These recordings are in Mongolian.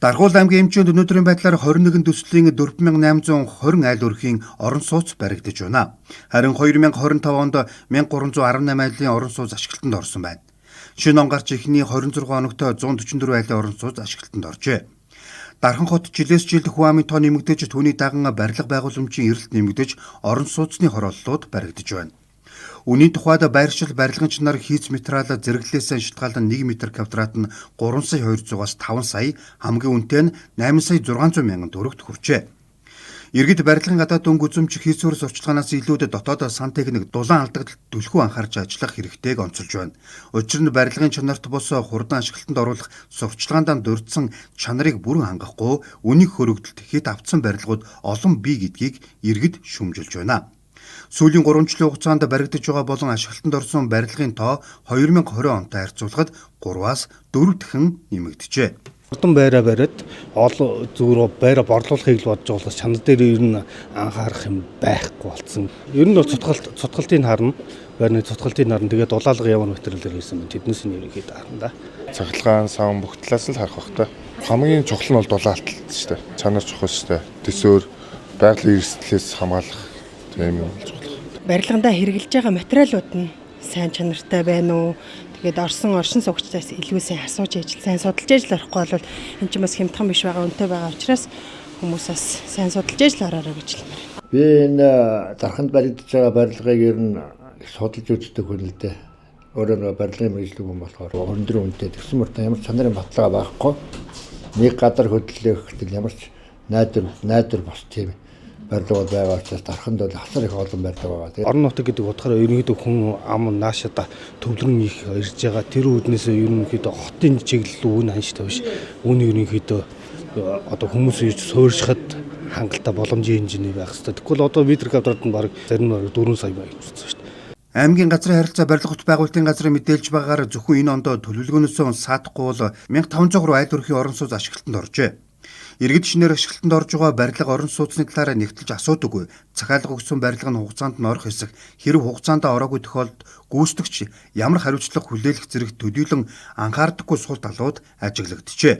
Даргуул аймгийн эмчүүд өнөөдрийн байдлаар 21 төслийн 4820 айл өрхийн орон сууц баригдаж байна. Харин 2025 онд 1318 айлын орон сууц ашиглалтанд орсон байна. Шинэ он гарч эхний 26 хоногт 144 айлын орон сууц ашиглалтанд оржээ. Дархан хот жилээс жилд Хуамын тоо нэмэгдэж, түүний даган барилга байгууламжийн эрэлт нэмэгдэж, орон сууцны хорооллууд баригдаж байна. Үүний тухайд байршил барилгын чанар хийц материал зэрэглэлээс шалтгаалan 1 м квадрат нь 3,200-аас 5 сая, хамгийн үнэтэй нь 8,600,000 төгрөгт хүрчээ. Иргэд барилгын гадаад өнгө үзэмж хийцүүрс орчилгаанаас илүүд дотоод сан техник дулаан алдагдлалд түлхүү анхаарч ажиллах хэрэгтэйг онцолж байна. Учир нь барилгын чанарт бос хурдан ашиглалтанд оруулах сурталчилгаанд дурдсан чанарыг бүрэн хангахгүй, үнийг хөрөгдөлт хэд автсан барилгууд олон бий гэдгийг иргэд шүүмжилж байна. Сүүлийн 3 жилийн хугацаанд баригдаж байгаа болон ашиглалтанд орсон барилгын тоо 2020 онтой харьцуулахад 3-аас 4 дахин нэмэгджээ. Хурдан байраа бариад олон зүгээр байраа борлуулахыг л бодож байгаа болохоос чанар дээр ер нь анхаарах юм байхгүй болсон. Ер нь бол цутгалтыг харна. Байрны цутгалтыг харна. Тэгээд дулаалга явна материалаар хийсэн байна. Тэднээс нь ерөнхийдөө харна да. Цахилгаан, савн бүх талаас л харах хэрэгтэй. Хамгийн чухал нь бол дулаалт шүү дээ. Чанар чухал шүү дээ. Төсөөр байгалийн эрсдлээс хамгаалах тийм юм болж байна. Барилгандаа хэрэгжилж байгаа материалууд нь сайн чанартай байна уу? Тэгээд оршин суугчдаас илүү сайн асууж ижил, сайн судалж ижил орохгүй бол эн чинь бас хямдхан биш байгаа, үнэтэй байгаа учраас хүмүүсээс сайн судалж ижил ороорой гэж хэлмээр. Би энэ дарханд баригдаж байгаа барилгыг ер нь судалж үздэг хүн л дээ. Өөрөө барилгын мэргэжлэг хүн болохоор өндөр үнэтэй тэгсэн мөртөө ямар чанарын баталгаа байхгүй. Нэг гадар хөдлөх гэтэл ямар ч найдвар бос тийм барилгууд байгаа учраас дарханд бол хасар их олон барилга байгаа. Орон нутаг гэдэг утгаараа ерөнхийдөө хүн ам наашаа төвлөрөн их ирж байгаа. Тэр үүднээс ерөнхийдөө хотын чиглэл үн ханштай биш. Үүний ерөнхийдөө одоо хүмүүс ирж суурьшихад хангалттай боломжийн хэмжээний байх хэрэгтэй. Тэгвэл одоо метр квадрат нь баг зарим нь 4 сая байх гэсэн шүү дээ. Аймгийн газрын харилцаа барилга хөт байгуулалтын газрын мэдээлж байгаагаар зөвхөн энэ онд төлөвлөгөөнөөсөө саадахгүй бол 1500 айл өрхийн орон сууц ашиглалтанд оржээ. Иргэд шинээр ашиглалтанд орж байгаа барилга орон сууцны талаар нэгтэлж асуудаггүй. Захиалга өгсөн барилга нь хугацаанд нь орох хэсэг, хэрэв хугацаанд ороогүй тохиолдолд гүйцэтгэгч ямар хариуцлага хүлээх зэрэг төдийлөн анхаардаггүй сул талууд ажиглагджээ.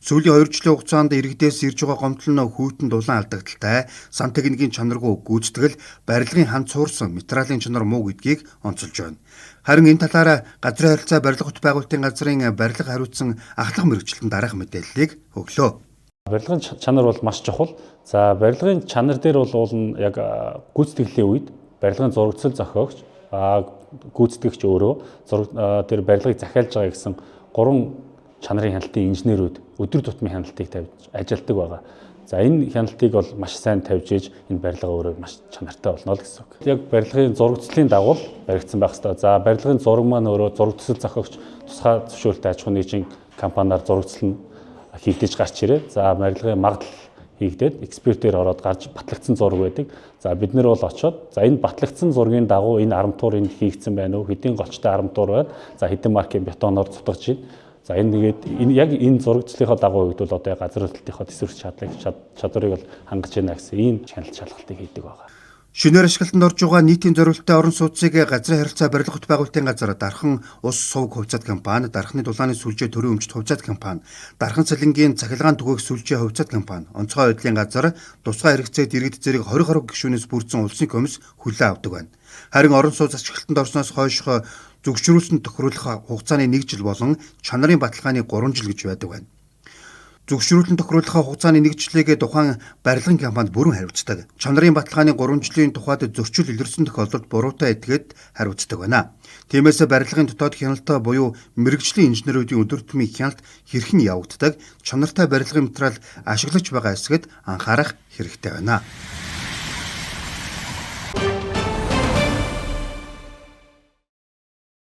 Сүүлийн 2 жилийн хугацаанд иргэдээс ирж байгаа гомдол нь хүйтэн дулаан алдагдaltaй, сан техникийн чанаргүй гүйцэтгэл, барилгын хан цуурсан материалын чанар муу гэдгийг онцолж байна. Харин энэ талаараа газрын харилцаа барилга хөт байгуулалтын газрын барилга хариуцсан ахлах мэргэжилтэн дараах мэдээллийг өглөө. Барилгын чанар бол маш чухал. За барилгын чанар дээр бол яг гүйцэтгэлийн үед барилгын зурагцал зохиогч, гүйцэтгэгч өөрөө тэр барилгыг захиалж байгаа гэсэн 3 чанарын хяналтын инженерүүд өдөр тутмын хяналтыг тавьж ажилладаг байгаа. За энэ хяналтыг бол маш сайн тавьж ийж энэ барилга өөрөө маш чанартай болно л гэсэн үг. Яг барилгын зурагцлын дагуу баригдсан байх ёстой. За барилгын зураг маань өөрөө зурагцал зохиогч тусгай зөвшөөрөлтэй аж ахуйн нэгжийн компаниар зурагцал нь хийгдэж гарч ирээ. За барилгын магадлал хийгдээд экспертээр ороод гарч батлагдсан зураг байдаг. За бид нэр бол очоод за энэ батлагдсан зургийн дагуу энэ арматур энд хийгдсэн байна уу? Хэдийн голчтой арматур байна? За хэдэн маркийн бетоноор цутгаж байна? За энэ нэгээд яг энэ зурагчлалынхаа дагуу үед бол одоо газар хөдлөлтийнхөө тэсвэрч чадварыг бол хангаж байна гэсэн ийм чанар шалгалтыг хийдэг байгаа. Шинээр ашиглалтанд орж байгаа нийтийн зориулалттай орон сууцыг газрын харилцаа барилга хөт байгуулалтын газар, Дархан ус сувг хувьцаат компани, Дарханы дулааны сүлжээ төрийн өмчт хувьцаат компани, Дархан цалингийн цахилгаан түгээх сүлжээ хувьцаат компани, онцгой байдлын газар, тусгай хэрэгцээд иргэд зэрэг 20 гаруй гишүүнээс бүрдсэн улсын комисс хүлээн авдаг байна. Харин орон сууц ашиглалтанд орсноос хойш зөвшөөрүүлсэн тохируулах хугацааны 1 жил болон чанарын баталгааны 3 жил гэж байдаг байна. Зөвшөөрүүлэн тохируулах хугацааны 1 жилийг тухайн барилгын компанид бүрэн хариуцдаг. Чанарын баталгааны 3 жилийн тухайд зөрчил илэрсэн тохиолдолд буруутай этгээд хариуцдаг байна. Тиймээс барилгын дотоод хяналт буюу мэргэжлийн инженеруудын өдөр тутмын хяналт хэрхэн явагддаг, чанартай барилгын материал ашиглаж байгаа эсгэд анхаарах хэрэгтэй байна.